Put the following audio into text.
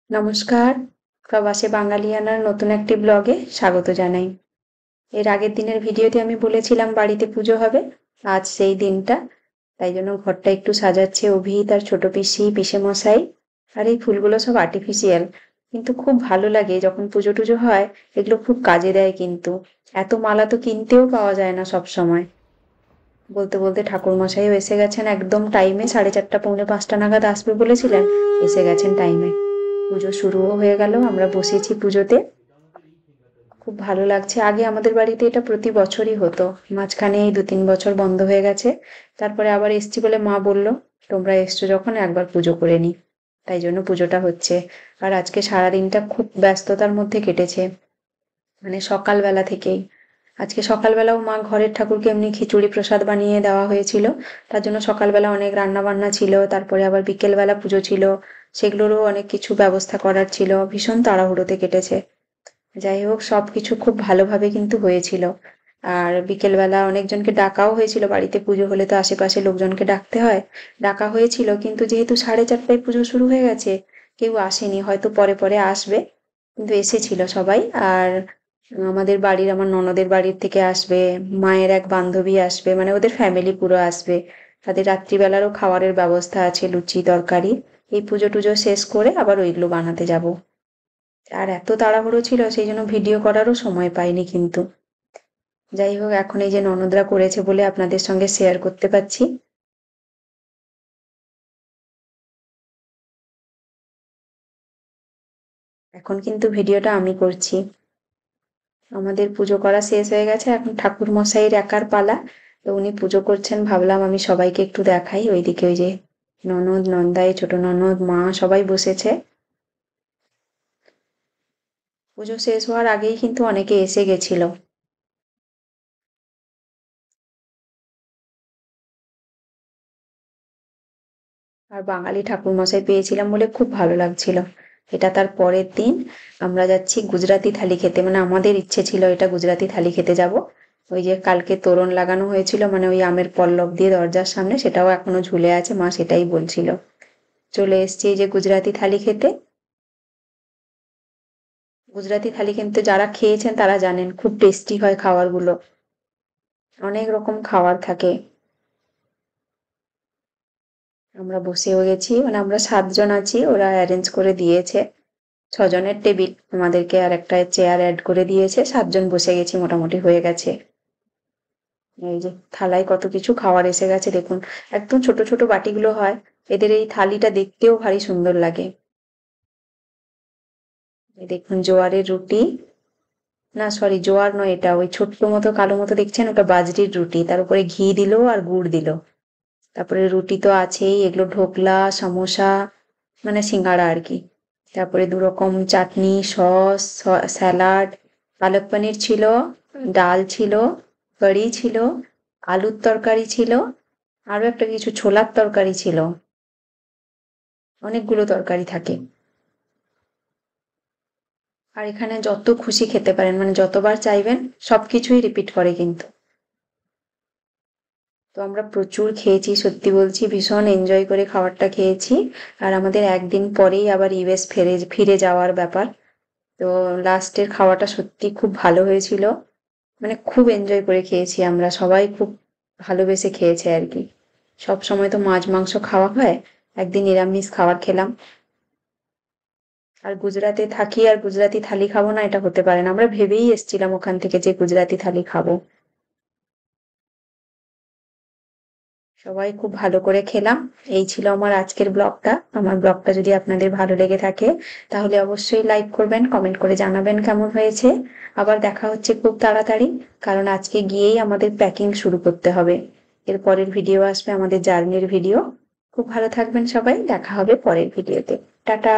নমস্কার, প্রবাসে বাঙালিয়ানার নতুন একটি ব্লগে স্বাগত জানাই। এর আগের দিনের ভিডিওতে আমি বলেছিলাম বাড়িতে পুজো হবে। আজ সেই দিনটা, তাই জন্য ঘরটা একটু সাজাচ্ছে অভি, তার ছোট পিসি, পিসেমশাই। আর এই ফুলগুলো সব আর্টিফিশিয়াল, কিন্তু খুব ভালো লাগে যখন পুজো টুজো হয়। এগুলো খুব কাজে দেয় কিন্তু। এত মালা তো কিনতেও পাওয়া যায় না সব সময়। বলতে বলতে ঠাকুরমশাইও এসে গেছেন একদম টাইমে, 4:30 পৌনে 5টা নাগাদ আসবে বলেছিলেন, এসে গেছেন টাইমে। পুজো শুরুও হয়ে গেল, আমরা বসেছি পুজোতে। খুব ভালো লাগছে। আগে আমাদের বাড়িতে এটা প্রতি বছরই হতো, মাঝখানে এই 2-3 বছর বন্ধ হয়ে গেছে। তারপরে আবার এসছি বলে মা বলল, তোমরা এসছো যখন একবার পুজো করে নি, তাই জন্য পুজোটা হচ্ছে। আর আজকে সারাদিনটা খুব ব্যস্ততার মধ্যে কেটেছে, মানে সকালবেলা থেকেই। আজকে সকালবেলাও মা ঘরের ঠাকুরকে এমনি খিচুড়ি প্রসাদ বানিয়ে দেওয়া হয়েছিল, তার জন্য সকালবেলা অনেক রান্না বান্না ছিল। তারপরে আবার বিকেলবেলা পুজো ছিল, সেগুলোরও অনেক কিছু ব্যবস্থা করার ছিল। ভীষণ তাড়াহুড়োতে কেটেছে। যাই হোক, সবকিছু খুব ভালোভাবে কিন্তু হয়েছিল। আর বিকেলবেলা অনেকজনকে ডাকাও হয়েছিল, বাড়িতে পুজো হলে তো আশেপাশে লোকজনকে ডাকতে হয়। ডাকা হয়েছিল, কিন্তু যেহেতু 4:30টায় পুজো শুরু হয়ে গেছে, কেউ আসেনি, হয়তো পরে পরে আসবে। কিন্তু এসেছিল সবাই। আর আমাদের বাড়ির, আমার ননদের বাড়ির থেকে আসবে, মায়ের এক বান্ধবী আসবে, মানে ওদের ফ্যামিলি পুরো আসবে। তাদের রাত্রিবেলারও খাবারের ব্যবস্থা আছে, লুচি তরকারি। এই পুজো টুজো শেষ করে আবার ওইগুলো বানাতে যাব। আর এত তাড়াহুড়ো ছিল, সেই জন্য ভিডিও করারও সময় পাইনি কিন্তু। যাই হোক, এখন এই যে ননদরা করেছে বলে আপনাদের সঙ্গে শেয়ার করতে পারছি। এখন কিন্তু ভিডিওটা আমি করছি। আমাদের পুজো করা শেষ হয়ে গেছে, এখন ঠাকুর মশাইয়ের একার পালা। তো উনি পুজো করছেন, ভাবলাম আমি সবাইকে একটু দেখাই। ওইদিকে ওই যে ননদ, নন্দাই, ছোট ননদ, মা সবাই বসেছে। পুজো শেষ হওয়ার আগেই কিন্তু অনেকে এসে গেছিল। আর বাঙালি ঠাকুরমশাই পেয়েছিলাম বলে খুব ভালো লাগছিল। এটা তার পরের দিন। আমরা যাচ্ছি গুজরাতি থালি খেতে, মানে আমাদের ইচ্ছে ছিল এটা গুজরাতি থালি খেতে যাব। ওই যে কালকে তোরণ লাগানো হয়েছিল, মানে ওই আমের পল্লব দিয়ে দরজার সামনে, সেটাও এখনো ঝুলে আছে, মা সেটাই বলছিল। চলে এসছি এই যে গুজরাতি থালি খেতে। গুজরাতি থালি কিন্তু যারা খেয়েছেন তারা জানেন খুব টেস্টি হয় খাবারগুলো। অনেক রকম খাবার থাকে। আমরা বসেও গেছি, মানে আমরা 7 জন আছি, ওরা অ্যারেঞ্জ করে দিয়েছে। 6 জনের টেবিল, আমাদেরকে আর একটা চেয়ার অ্যাড করে দিয়েছে। 7 জন বসে গেছি, মোটামুটি হয়ে গেছে। এই যে থালায় কত কিছু খাবার এসে গেছে দেখুন। একদম ছোট ছোট বাটিগুলো হয়। এদের এই থালিটা দেখতেও ভারী সুন্দর লাগে। এই দেখুন জোয়ারের রুটি, না সরি জোয়ার নয়, এটা ওই ছোট্ট মতো কালো মতো দেখছেন, ওটা বাজরির রুটি, তার উপরে ঘি দিলো আর গুড় দিলো। তারপরে রুটি তো আছেই, এগুলো ঢোকলা, সমোসা, মানে সিঙ্গাড়া আর কি। তারপরে 2 রকম চাটনি, সস, স্যালাড, পালক পনির ছিল, ডাল ছিল, কারি ছিল, আলুর তরকারি ছিল, আরো একটা কিছু ছোলার তরকারি ছিল। অনেকগুলো তরকারি থাকে। আর এখানে যত খুশি খেতে পারেন, মানে যতবার চাইবেন সবকিছুই রিপিট করে কিন্তু। তো আমরা প্রচুর খেয়েছি, সত্যি বলছি, ভীষণ এনজয় করে খাবারটা খেয়েছি। আর আমাদের একদিন পরেই আবার ইউএস ফিরে যাওয়ার ব্যাপার। তো লাস্টের খাওয়াটা সত্যি খুব ভালো হয়েছিল, মানে খুব এনজয় করে খেয়েছি আমরা সবাই, খুব ভালোবেসে খেয়েছে আর কি। সব সময় তো মাছ মাংস খাওয়া হয়, একদিন নিরামিষ খাবার খেলাম। আর গুজরাটে থাকি আর গুজরাটি থালি খাবো না, এটা হতে পারে না। আমরা ভেবেই এসছিলাম ওখান থেকে যে গুজরাটি থালি খাবো। সবাই খুব ভালো করে খেলাম। এই ছিল আমার আজকের ব্লগটা। আমার ব্লগটা যদি আপনাদের ভালো লেগে থাকে, তাহলে অবশ্যই লাইক করবেন, কমেন্ট করে জানাবেন কেমন হয়েছে। আবার দেখা হচ্ছে খুব তাড়াতাড়ি, কারণ আজকে গিয়েই আমাদের প্যাকিং শুরু করতে হবে। এর পরের ভিডিও আসবে আমাদের জার্নির ভিডিও। খুব ভালো থাকবেন সবাই, দেখা হবে পরের ভিডিওতে। টাটা।